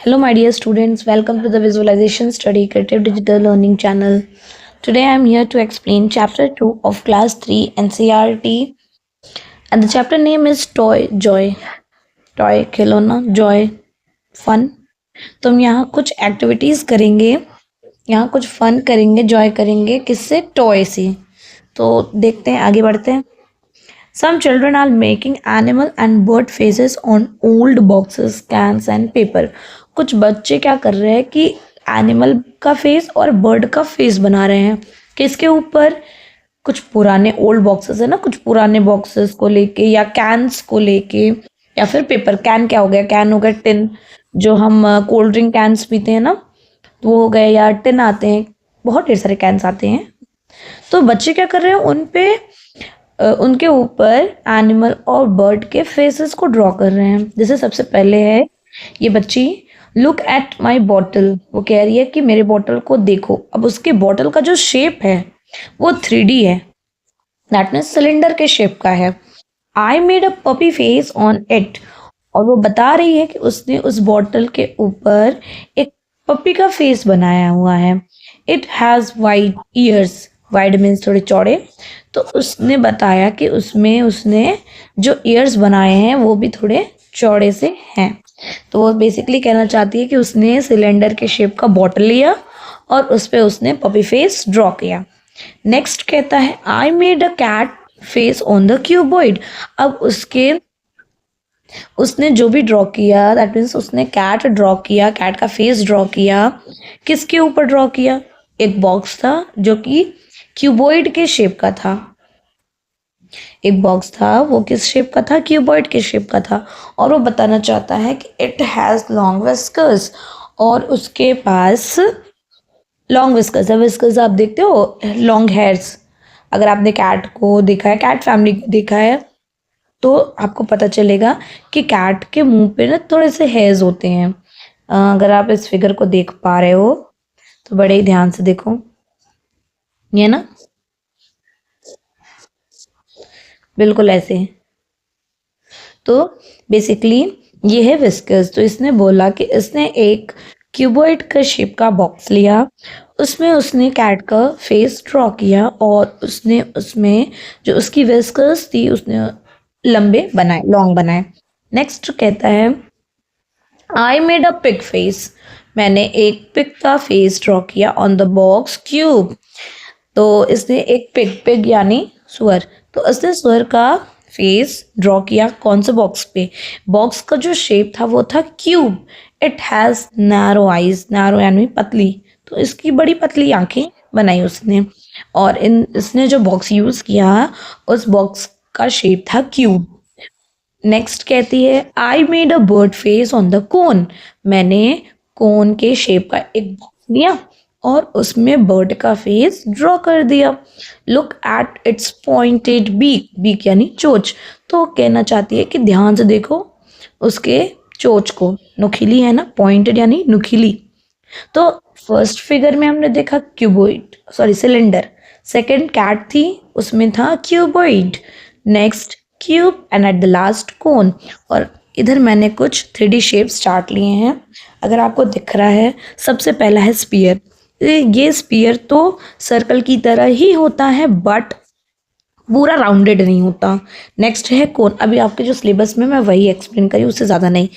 Hello, my dear students. Welcome to the Visualization Study Creative Digital Learning channel. Today, I am here to explain Chapter 2 of Class 3 NCERT, and the chapter name is Toy Joy. Toy खिलौना, Joy Fun. तो हम यहाँ कुछ activities करेंगे, यहाँ कुछ fun करेंगे, Joy करेंगे, किससे? टॉय से। तो देखते हैं, आगे बढ़ते हैं। Some children are making animal and bird faces on old boxes, cans and paper. कुछ बच्चे क्या कर रहे हैं कि एनिमल का फेस और बर्ड का फेस बना रहे हैं। किसके ऊपर? कुछ पुराने ओल्ड बॉक्सेस है ना, कुछ पुराने बॉक्सेस को लेके या कैंस को लेके या फिर पेपर। कैन क्या हो गया? कैन हो गया टिन, जो हम कोल्ड ड्रिंक कैंस पीते हैं ना, तो वो हो गए, या टिन आते हैं, बहुत ढेर सारे कैंस आते हैं। तो बच्चे क्या कर रहे हैं, उन पे उनके ऊपर एनिमल और बर्ड के फेसेस को ड्रॉ कर रहे हैं। जैसे सबसे पहले है ये बच्ची, लुक एट माई बॉटल। वो कह रही है कि मेरे बॉटल को देखो। अब उसके बॉटल का जो शेप है वो 3D है, दैट मीन्स सिलेंडर के शेप का है। I made a puppy face on it. और वो बता रही है कि उसने उस बॉटल के ऊपर एक पपी का फेस बनाया हुआ है। It has wide years. Wide means थोड़े चौड़े। तो उसने बताया कि उसमें उसने जो ईयर्स बनाए हैं वो भी थोड़े चौड़े से हैं। तो वो बेसिकली कहना चाहती है कि उसने सिलेंडर के शेप का बॉटल लिया और उस पर उसने पपी फेस ड्रॉ किया। नेक्स्ट कहता है I made a cat face on the cuboid. अब उसने जो भी ड्रॉ किया, दैट मीन्स उसने कैट ड्रॉ किया, कैट का फेस ड्रॉ किया। किसके ऊपर ड्रॉ किया? एक बॉक्स था जो कि क्यूबॉइड के शेप का था। एक बॉक्स था, वो किस शेप का था? क्यूबॉइड के शेप का था। और वो बताना चाहता है कि इट हैज़ लॉन्ग विस्कर्स, और उसके पास लॉन्ग विस्कर्स है। विस्कर्स आप देखते हो, लॉन्ग हेयर्स। अगर आपने कैट को देखा है, कैट फैमिली देखा है, तो आपको पता चलेगा कि कैट के मुंह पे ना थोड़े से हेयर्स होते हैं। अगर आप इस फिगर को देख पा रहे हो तो बड़े ही ध्यान से देखो, ये ना बिल्कुल ऐसे। तो बेसिकली ये है विस्कर्स। तो इसने बोला कि इसने एक क्यूबॉइड का शेप का बॉक्स लिया, उसमें उसने कैट का फेस ड्रॉ किया और उसने उसमें जो उसकी विस्कर्स थी उसने लंबे बनाए, लॉन्ग बनाए। नेक्स्ट कहता है I made a pig face. मैंने एक पिग का फेस ड्रॉ किया ऑन द बॉक्स क्यूब। तो इसने एक पिग यानी सुअर, तो इसने सुअर का फेस ड्रॉ किया कौन से बॉक्स पे? बॉक्स का जो शेप था वो था cube. It has narrow eyes. Narrow यानी पतली, तो इसकी बड़ी पतली आंखें बनाई उसने। और इसने जो बॉक्स यूज़ किया उस बॉक्स का शेप था क्यूब। नेक्स्ट कहती है I made a bird face on the cone. मैंने कोन के शेप का एक बॉक्स लिया और उसमें बर्ड का फेस ड्रॉ कर दिया। Look at its pointed beak. Beak यानी चोंच। तो कहना चाहती है कि ध्यान से देखो उसके चोंच को, नुकीली है ना, पॉइंटेड यानी नुकीली। तो फर्स्ट फिगर में हमने देखा क्यूबॉइड, सॉरी सिलेंडर। सेकंड कैट थी, उसमें था cuboid. Next cube and at the last cone. और इधर मैंने कुछ 3D शेप्स चार्ट लिए हैं, अगर आपको दिख रहा है। सबसे पहला है स्पीयर। ये स्पीयर तो सर्कल की तरह ही होता है बट पूरा राउंडेड नहीं होता। नेक्स्ट है कोन। अभी आपके जो सिलेबस में मैं वही एक्सप्लेन करी, उससे ज़्यादा नहीं।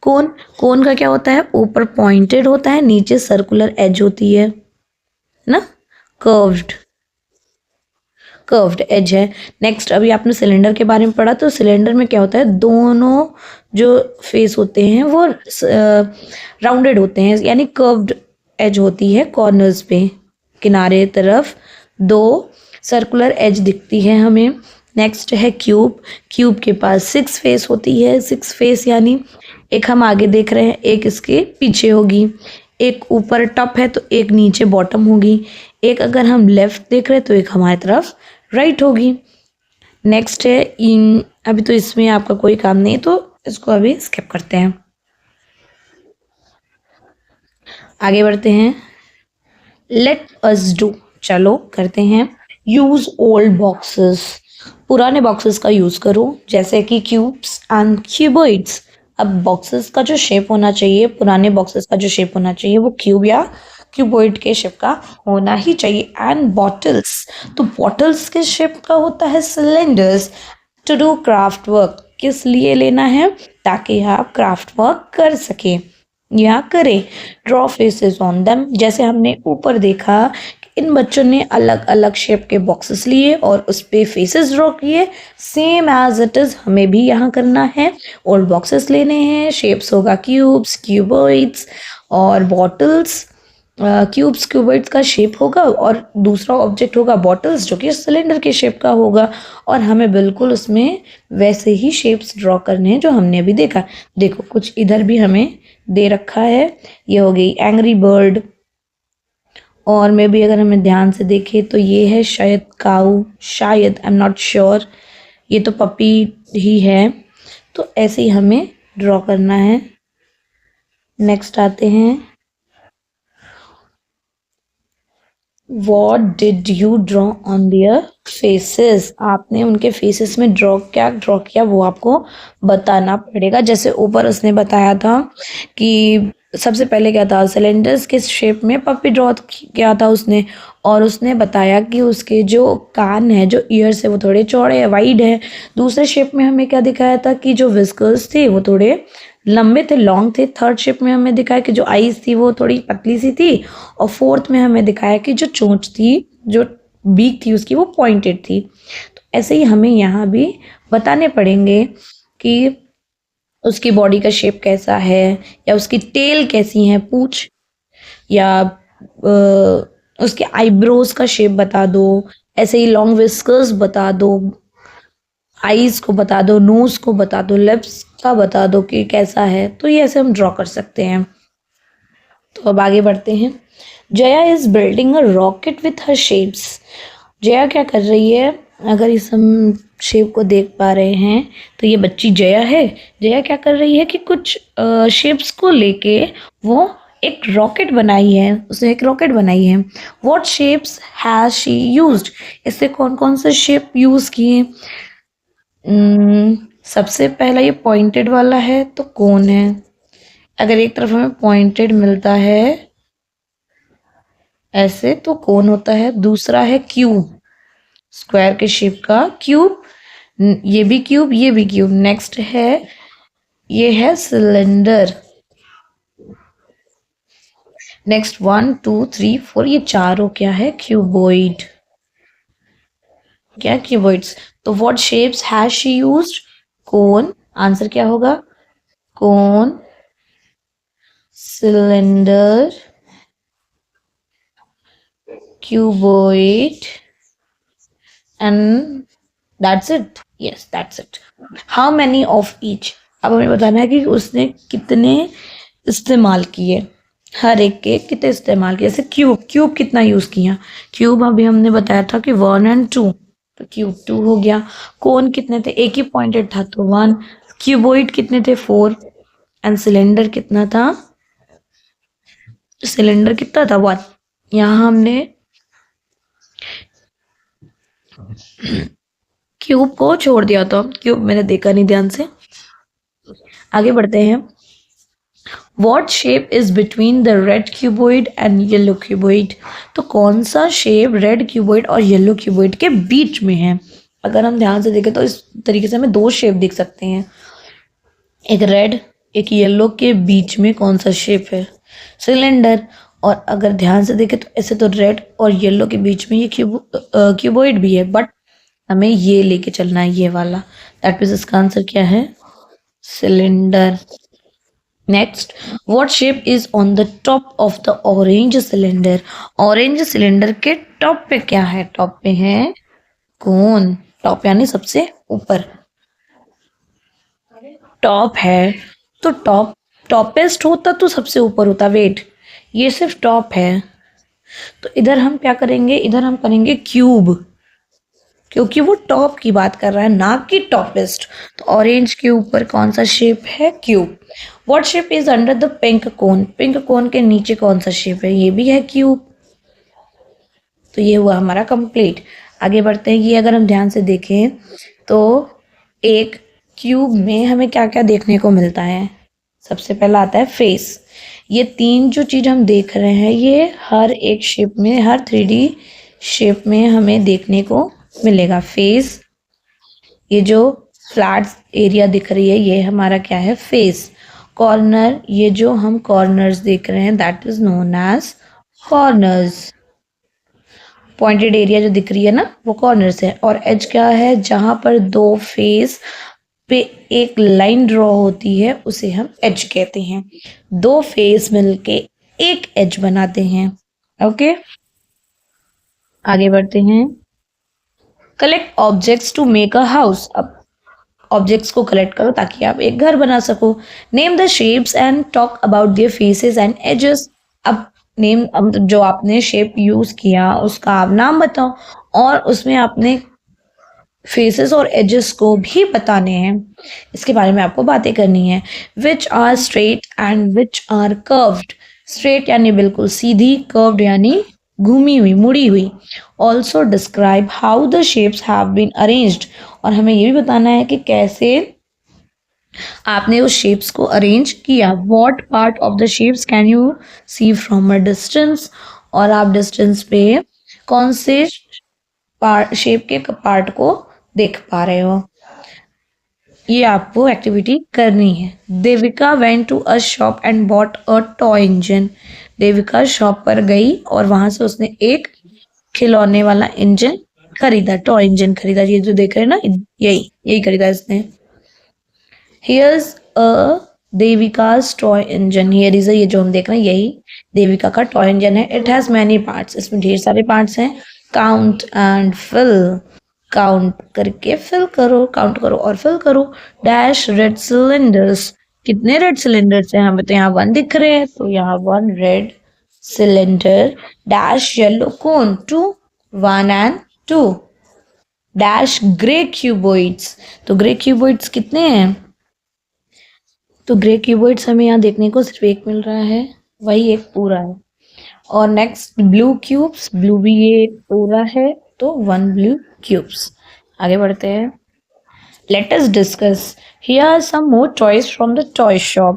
कोन, कोन का क्या होता है? ऊपर पॉइंटेड होता है, नीचे सर्कुलर एज होती है ना, कर्व्ड एज है। नेक्स्ट अभी आपने सिलेंडर के बारे में पढ़ा, तो सिलेंडर में क्या होता है? दोनों जो फेस होते हैं वो राउंडेड होते हैं, यानी कर्व्ड एज होती है कॉर्नर्स पे, किनारे तरफ दो सर्कुलर एज दिखती है हमें। नेक्स्ट है क्यूब। क्यूब के पास 6 फेस होती है। 6 फेस यानी एक हम आगे देख रहे हैं, एक इसके पीछे होगी, एक ऊपर टॉप है तो एक नीचे बॉटम होगी, एक अगर हम लेफ्ट देख रहे हैं तो एक हमारी तरफ राइट होगी। नेक्स्ट है इन, अभी तो इसमें आपका कोई काम नहीं तो इसको अभी स्किप करते हैं, आगे बढ़ते हैं। लेट अस डू, चलो करते हैं। Use old boxes. पुराने बॉक्सेस का यूज करो, जैसे कि क्यूब्स एंड क्यूबॉइड्स। अब बॉक्सेस का जो शेप होना चाहिए, पुराने बॉक्सेस का जो शेप होना चाहिए वो क्यूब या क्यूबॉइड के शेप का होना ही चाहिए। एंड बॉटल्स, तो बॉटल्स के शेप का होता है cylinders. To do craft work, किस लिए लेना है? ताकि आप क्राफ्ट वर्क कर सकें या करें। ड्रॉ फेसेस ऑन देम, जैसे हमने ऊपर देखा कि इन बच्चों ने अलग अलग शेप के बॉक्सेस लिए और उस पे फेसेस ड्रॉ किए। सेम एज इट इज हमें भी यहाँ करना है। और बॉक्सेस लेने हैं, शेप्स होगा क्यूब्स, क्यूबॉइड्स और बॉटल्स। क्यूब्स क्यूबॉइड्स का शेप होगा और दूसरा ऑब्जेक्ट होगा बॉटल्स जो कि सिलेंडर के शेप का होगा। और हमें बिल्कुल उसमें वैसे ही शेप्स ड्रॉ करने हैं जो हमने अभी देखा। देखो कुछ इधर भी हमें दे रखा है, ये हो गई एंग्री बर्ड। और मे भी अगर हमें ध्यान से देखें तो ये है शायद काऊ, शायद, आई एम नॉट श्योर, ये तो पपी ही है। तो ऐसे ही हमें ड्रॉ करना है। नेक्स्ट आते हैं, what did you draw on their faces, आपने उनके फेसेस में ड्रॉ किया वो आपको बताना पड़ेगा। जैसे ऊपर उसने बताया था कि सबसे पहले क्या था, सिलेंडर्स के शेप में पपी ड्रॉ किया था उसने। और उसने बताया कि उसके जो कान है, जो ईयर्स है वो थोड़े चौड़े है, वाइड है। दूसरे शेप में हमें क्या दिखाया था कि जो विस्कर्स थे वो थोड़े लंबे थे, लॉन्ग थे। थर्ड शेप में हमें दिखाया कि जो आईज थी वो थोड़ी पतली सी थी। और फोर्थ में हमें दिखाया कि जो चोंच थी, जो बीक थी उसकी, वो पॉइंटेड थी। तो ऐसे ही हमें यहाँ भी बताने पड़ेंगे कि उसकी बॉडी का शेप कैसा है, या उसकी टेल कैसी है, पूंछ, या उसके आईब्रोज का शेप बता दो। ऐसे ही लॉन्ग विस्कर्स बता दो, आईज को बता दो, नोज को बता दो, लिप्स का बता दो कि कैसा है। तो ये ऐसे हम ड्रॉ कर सकते हैं। तो अब आगे बढ़ते हैं। Jaya is building a rocket with her shapes, Jaya क्या कर रही है? अगर इस हम शेप को देख पा रहे हैं तो ये बच्ची जया है। जया क्या कर रही है कि कुछ शेप्स को लेके वो एक रॉकेट बनाई है, उसने एक रॉकेट बनाई है। What shapes has she used, इससे कौन कौन से शेप यूज किए? सबसे पहला ये पॉइंटेड वाला है तो कौन है? अगर एक तरफ हमें पॉइंटेड मिलता है ऐसे तो कौन होता है? दूसरा है क्यूब, स्क्वायर के शेप का क्यूब। ये भी क्यूब, ये भी क्यूब। नेक्स्ट है, ये है सिलेंडर। नेक्स्ट 1 2 3 4, ये चारों क्या है? क्यूबॉइड। क्या क्यूबॉइड्स? तो what shapes has she used? Cone, answer क्या होगा? कोन, cylinder, cuboid, and that's it. Yes, that's it. How many of each? अब हमें बताना है कि उसने कितने इस्तेमाल किए, हर एक के कितने इस्तेमाल किए। जैसे क्यूब, क्यूब कितना यूज किया? क्यूब अभी हमने बताया था कि 1 और 2, तो क्यूब 2 हो गया। कोन कितने थे? एक ही पॉइंटेड था तो 1। क्यूबॉइड कितने थे? 4। एंड सिलेंडर कितना था? सिलेंडर कितना था? 1। यहाँ हमने क्यूब को छोड़ दिया था, क्यूब मैंने देखा नहीं ध्यान से। आगे बढ़ते हैं। What shape is between the red cuboid and yellow cuboid? तो कौन सा शेप रेड क्यूबॉइड और येलो क्यूबॉइड के बीच में है? अगर हम ध्यान से देखें तो इस तरीके से हमें दो शेप दिख सकते हैं, एक रेड एक येलो के बीच में कौन सा शेप है? सिलेंडर। और अगर ध्यान से देखें तो ऐसे तो रेड और येलो के बीच में ये क्यूबॉइड भी है, बट हमें ये लेके चलना है, ये वाला। दैट मीन्स इसका आंसर क्या है? Cylinder. Next, what shape is on the top of the orange cylinder? Orange cylinder के टॉप पे क्या है? टॉप पे है कौन? टॉप यानी सबसे ऊपर, टॉप है तो टॉप, टॉपेस्ट होता तो सबसे ऊपर होता। वेट, ये सिर्फ टॉप है तो इधर हम क्या करेंगे? इधर हम करेंगे क्यूब, क्योंकि वो टॉप की बात कर रहा है ना कि टॉपेस्ट। तो ऑरेंज के ऊपर कौन सा शेप है? Cube. What shape is under the pink cone? Pink cone के नीचे कौन सा शेप है? ये भी है क्यूब। तो ये हुआ हमारा कंप्लीट। आगे बढ़ते हैं। ये अगर हम ध्यान से देखें तो एक क्यूब में हमें क्या क्या देखने को मिलता है? सबसे पहला आता है फेस। ये तीन जो चीज हम देख रहे हैं ये हर एक शेप में, हर 3D शेप में हमें देखने को मिलेगा। फेस, ये जो फ्लैट एरिया दिख रही है ये हमारा क्या है? फेस। कॉर्नर, ये जो हम कॉर्नर्स देख रहे हैं that is known as corners. Pointed area जो दिख रही है ना वो कॉर्नर्स है। और एज क्या है? जहां पर दो फेस पे एक लाइन ड्रॉ होती है उसे हम एज कहते हैं। दो फेस मिलके एक एज बनाते हैं। ओके, आगे बढ़ते हैं। Collect objects to make a house. अब ऑब्जेक्ट्स को कलेक्ट करो ताकि आप एक घर बना सको। Name the shapes and talk about their faces and edges. अब नेम, अब जो आपने शेप यूज किया उसका आप नाम बताओ और उसमें आपने फेसेस और एजेस को भी बताने हैं। इसके बारे में आपको बातें करनी है। Which are straight and which are curved. Straight यानी बिल्कुल सीधी, कर्व्ड यानी घूमी हुई, मुड़ी हुई। Also describe how the shapes have been arranged. और हमें ये भी बताना है कि कैसे आपने उस शेप्स को अरेंज किया। What part of the shapes can you see from a distance. और आप डिस्टेंस पे कौन से पार्ट, शेप के पार्ट को देख पा रहे हो। ये आपको एक्टिविटी करनी है। Devika went to a shop and bought a toy engine. Devika shop पर गई और वहां से उसने एक खिलौने वाला इंजन खरीदा, टॉय इंजन खरीदा। ये जो देख रहे हैं ना, यही यही खरीदा इसने। Here's a Devika's toy engine. Here is, ये जो हम देख रहे हैं यही देविका का टॉय इंजन है। It has many parts. इसमें ढेर सारे पार्ट्स हैं। Count and fill. काउंट करके फिल करो, काउंट करो और फिल करो। Dash red cylinders. कितने रेड सिलेंडर्स हैं? हमें तो यहाँ 1 दिख रहे हैं तो यहाँ 1 red cylinder. Dash yellow cone 2, 1 and 2। Dash grey cuboids. तो ग्रे क्यूबॉइड्स कितने हैं? तो ग्रे क्यूबॉइड्स हमें यहाँ देखने को सिर्फ एक मिल रहा है, वही एक पूरा है। और नेक्स्ट ब्लू क्यूब्स। ब्लू भी ये पूरा है तो 1 ब्लू क्यूब्स। आगे बढ़ते हैं। Let us discuss. Here are some more toys from the toy shop.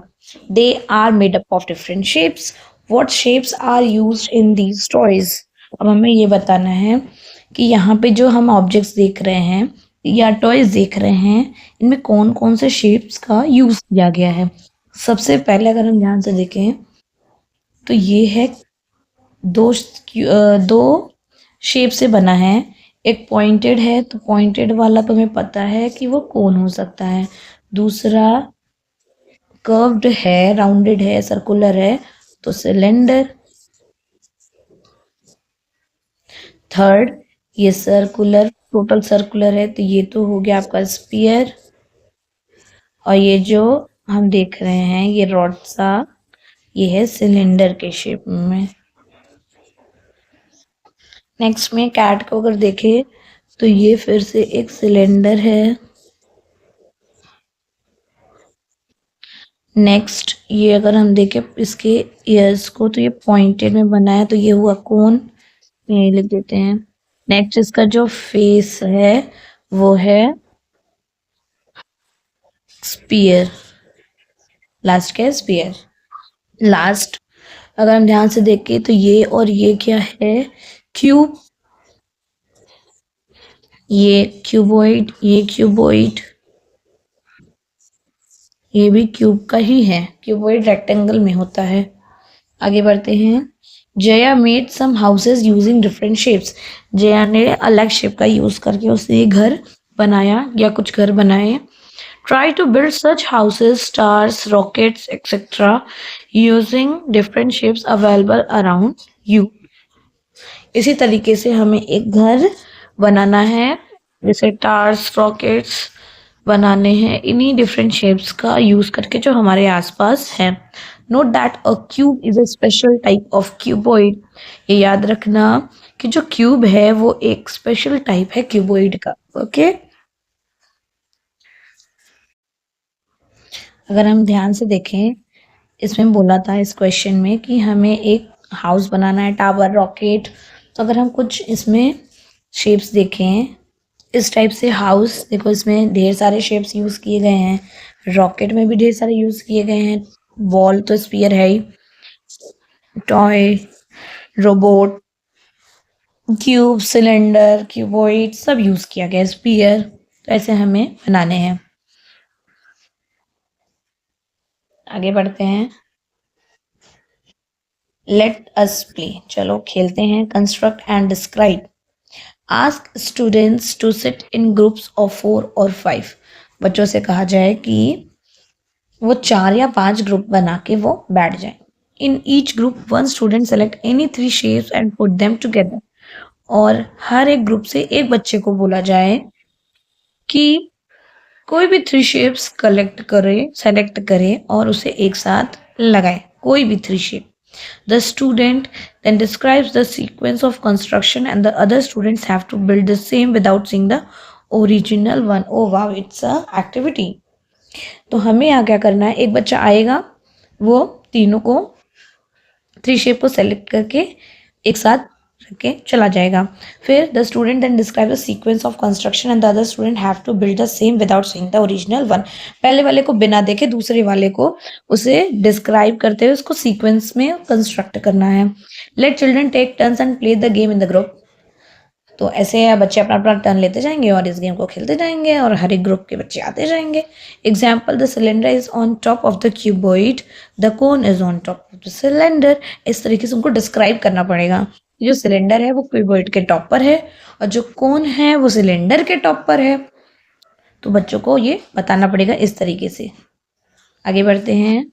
They are made up of different shapes. What shapes are used in these toys? अब हमें ये बताना है कि यहाँ पे जो हम ऑब्जेक्ट्स देख रहे हैं या टॉयज देख रहे हैं इनमें कौन कौन से शेप्स का यूज किया गया है। सबसे पहले अगर हम ध्यान से देखें तो ये है दो शेप से बना है। एक पॉइंटेड है तो पॉइंटेड वाला तो हमें पता है कि वो कौन हो सकता है। दूसरा कर्व्ड है, राउंडेड है, सर्कुलर है तो सिलेंडर। थर्ड, ये सर्कुलर, टोटल सर्कुलर है तो ये तो हो गया आपका स्फीयर। और ये जो हम देख रहे हैं ये रॉड सा, ये है सिलेंडर के शेप में। नेक्स्ट में कैट को अगर देखें तो ये फिर से एक सिलेंडर है। नेक्स्ट ये अगर हम देखें इसके ईयर्स को तो ये पॉइंटेड में बना है तो ये हुआ कोन, यही लिख देते हैं। नेक्स्ट इसका जो फेस है वो है स्पीयर। लास्ट क्या है? स्पीयर। लास्ट अगर हम ध्यान से देखें तो ये और ये क्या है? क्यूब। ये क्यूबॉइड, ये क्यूबॉइड, ये भी क्यूब का ही है। क्यूबॉइड रेक्टेंगल में होता है। आगे बढ़ते हैं। Jaya made some houses using different shapes. Jaya ने अलग शेप का यूज करके उसने घर बनाया या कुछ घर बनाए। Try to build such houses, stars, rockets etcetera using different shapes available around you. इसी तरीके से हमें एक घर बनाना है, जैसे टार्स, रॉकेट्स बनाने हैं इन्हीं डिफरेंट शेप्स का यूज करके जो हमारे आसपास है। Note that a cube is a special type of cuboid. ये याद रखना कि जो क्यूब है वो एक स्पेशल टाइप है क्यूबॉइड का। ओके, अगर हम ध्यान से देखें इसमें बोला था इस क्वेश्चन में कि हमें एक हाउस बनाना है, टावर, रॉकेट। तो अगर हम कुछ इसमें शेप्स देखें इस टाइप से हाउस देखो, इसमें ढेर सारे शेप्स यूज किए गए हैं। रॉकेट में भी ढेर सारे यूज किए गए हैं। बॉल तो स्पीयर है ही। Toy, robot, cube, cylinder, cuboid सब यूज किया गया है। स्पीयर, तो ऐसे हमें बनाने हैं। आगे बढ़ते हैं। लेट अस प्ले, चलो खेलते हैं। Construct and describe. Ask students to sit in groups of 4 और 5। बच्चों से कहा जाए कि वो 4 या 5 ग्रुप बना के वो बैठ जाए। In each group one student select any 3 shapes and put them together. और हर एक ग्रुप से एक बच्चे को बोला जाए कि कोई भी 3 शेप्स कलेक्ट करे, सेलेक्ट करे और उसे एक साथ लगाए, कोई भी 3 shape. The student then describes the sequence of construction and the other students have to build the same without seeing the original one. Oh wow, it's a activity. तो हमें यहाँ क्या करना है, एक बच्चा आएगा, वो तीनों को 3 शेप को सेलेक्ट करके एक साथ रख के चला जाएगा। फिर the student then describe the sequence of construction and the other student have to build the same without seeing the original one. पहले वाले को बिना देखे दूसरे वाले को उसे डिस्क्राइब करते हुए उसको सीक्वेंस में कंस्ट्रक्ट करना है। Let children take turns and play the game in the group. तो ऐसे बच्चे अपना अपना टर्न लेते जाएंगे और इस गेम को खेलते जाएंगे और हर एक ग्रुप के बच्चे आते जाएंगे। Example, the cylinder is on top of the cuboid, the cone is on top of the cylinder. इस तरीके से उनको डिस्क्राइब करना पड़ेगा। जो सिलेंडर है वो क्यूबॉइड के टॉप पर है और जो कोन है वो सिलेंडर के टॉप पर है। तो बच्चों को ये बताना पड़ेगा इस तरीके से। आगे बढ़ते हैं।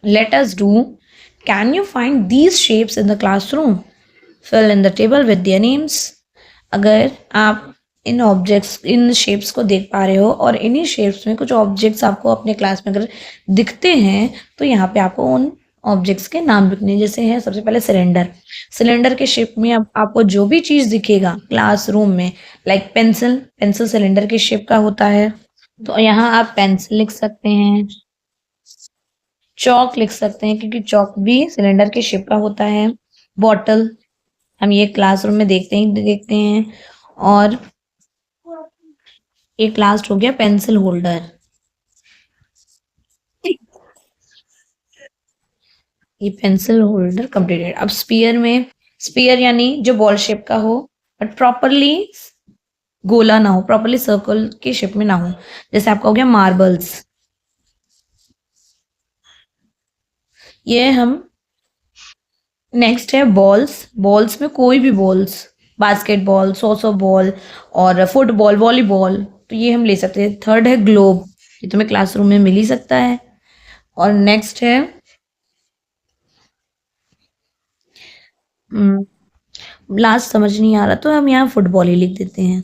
Let us do, can you find these shapes in the classroom, fill in the table with their names. अगर आप इन ऑब्जेक्ट्स, इन शेप्स को देख पा रहे हो और इन्हीं शेप्स में कुछ ऑब्जेक्ट्स आपको अपने क्लास में अगर दिखते हैं तो यहाँ पे आपको उन ऑब्जेक्ट्स के नाम लिखने। जैसे है सबसे पहले सिलेंडर। सिलेंडर के शेप में अब आपको जो भी चीज दिखेगा क्लासरूम में, लाइक पेंसिल, पेंसिल सिलेंडर के शेप का होता है, तो यहाँ आप पेंसिल लिख सकते हैं। चौक लिख सकते हैं क्योंकि चौक भी सिलेंडर के शेप का होता है। बॉटल, हम ये क्लासरूम में देखते हैं। और एक लास्ट हो गया पेंसिल होल्डर। ये पेंसिल होल्डर कंप्लीटेड। अब स्पीयर में, स्पीयर यानी जो बॉल शेप का हो बट प्रॉपरली गोला ना हो, प्रॉपरली सर्कल के शेप में ना हो। जैसे आपका हो गया मार्बल्स। ये हम, नेक्स्ट है बॉल्स। बॉल्स में कोई भी बॉल्स, बास्केटबॉल, सॉसो बॉल और फुटबॉल, वॉलीबॉल, तो ये हम ले सकते हैं। थर्ड है ग्लोब, ये तुम्हें क्लासरूम में मिल ही सकता है। और नेक्स्ट है लास्ट समझ नहीं आ रहा तो हम यहाँ फुटबॉल ही लिख देते हैं।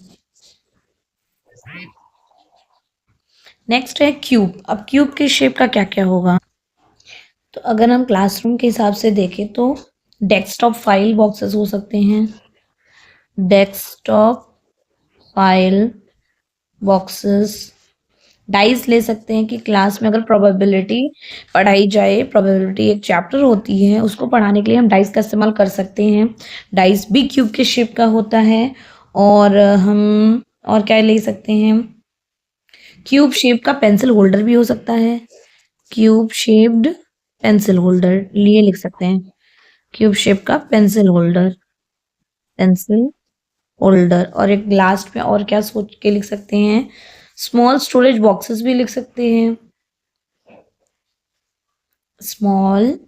नेक्स्ट है क्यूब। अब क्यूब के शेप का क्या क्या होगा, तो अगर हम क्लासरूम के हिसाब से देखें तो डेस्कटॉप फाइल बॉक्सेस हो सकते हैं। Desktop file boxes. डाइस ले सकते हैं कि क्लास में अगर प्रोबेबिलिटी पढ़ाई जाए, प्रोबेबिलिटी एक चैप्टर होती है, उसको पढ़ाने के लिए हम डाइस का इस्तेमाल कर सकते हैं। डाइस भी क्यूब के शेप का होता है। और हम और क्या ले सकते हैं, क्यूब शेप का पेंसिल होल्डर भी हो सकता है। क्यूब शेप्ड पेंसिल होल्डर लिए लिख सकते हैं। क्यूब शेप का पेंसिल होल्डर, पेंसिल होल्डर। और एक लास्ट में और क्या सोच के लिख सकते हैं, स्मॉल स्टोरेज बॉक्सेस भी लिख सकते हैं। स्मॉल,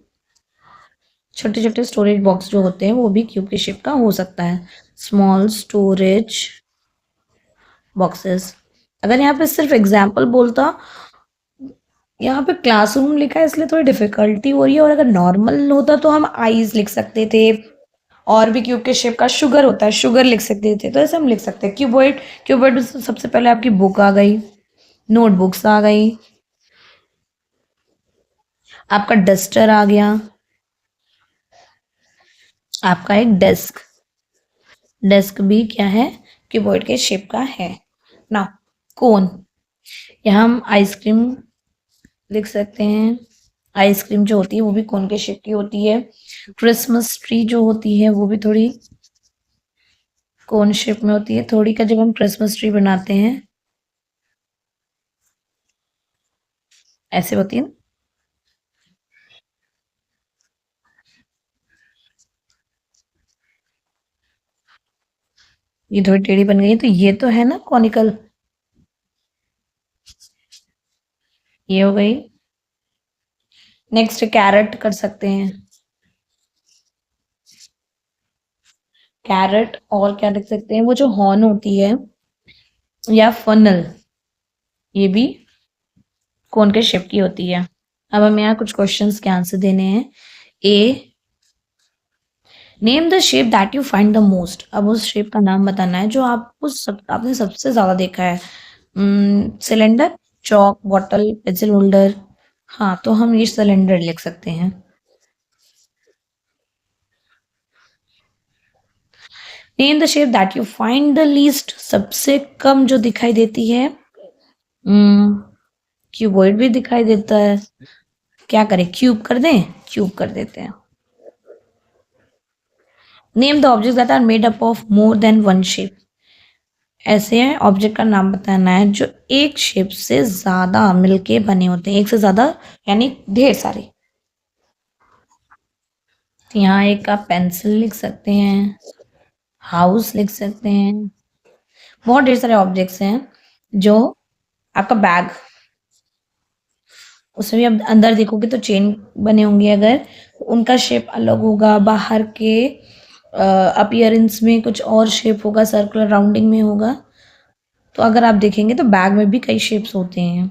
छोटे छोटे स्टोरेज बॉक्स जो होते हैं वो भी क्यूब के शेप का हो सकता है। Small storage boxes. अगर यहाँ पे सिर्फ एग्जाम्पल बोलता, यहाँ पे क्लासरूम लिखा है इसलिए थोड़ी डिफिकल्टी हो रही है। और अगर नॉर्मल होता तो हम आईज लिख सकते थे। और भी क्यूब के शेप का शुगर होता है, शुगर लिख सकते थे। तो ऐसे हम लिख सकते हैं। क्यूबॉइड, क्यूबॉइड सबसे पहले आपकी बुक आ गई, नोटबुक्स आ गई, आपका डस्टर आ गया, आपका एक डेस्क। डेस्क भी क्या है, क्यूबॉइड के शेप का है ना। कोन, यहाँ हम आइसक्रीम लिख सकते हैं। आइसक्रीम जो होती है वो भी कोन के शेप की होती है। क्रिसमस ट्री जो होती है वो भी थोड़ी कोन शेप में होती है, थोड़ी का जब हम क्रिसमस ट्री बनाते हैं ऐसे होती है ना। ये थोड़ी टेढ़ी बन गई है, तो ये तो है ना कॉनिकल। ये हो गई। नेक्स्ट कैरेट कर सकते हैं। कैरेट, और क्या लिख सकते हैं, वो जो हॉर्न होती है या फनल, ये भी कोन के शेप की होती है। अब हमें यहाँ कुछ क्वेश्चंस के आंसर देने हैं। A, name the shape that you find the most. अब उस शेप का नाम बताना है जो आपने सबसे ज्यादा देखा है। सिलेंडर, चौक, बॉटल, पेंसिल होल्डर। हाँ, तो हम ये सिलेंडर लिख सकते हैं। Name the shape that you find the least, सबसे कम जो दिखाई देती है। क्यूबॉइड भी दिखाई देता है। क्या करें, क्यूब कर दें? क्यूब कर देते हैं। Name the object that are made up of more than one shape. ऐसे ऑब्जेक्ट का नाम बताना है जो एक शेप से ज्यादा मिलके बने होते हैं, एक से ज्यादा यानी ढेर सारे। तो यहाँ एक आप पेंसिल लिख सकते हैं, हाउस लिख सकते हैं, बहुत ढेर सारे ऑब्जेक्ट्स हैं। जो आपका बैग, उसमें भी अब अंदर देखोगे तो चेन बने होंगे, अगर उनका शेप अलग होगा, बाहर के अपीयरेंस में कुछ और शेप होगा, सर्कुलर राउंडिंग में होगा। तो अगर आप देखेंगे तो बैग में भी कई शेप्स होते हैं।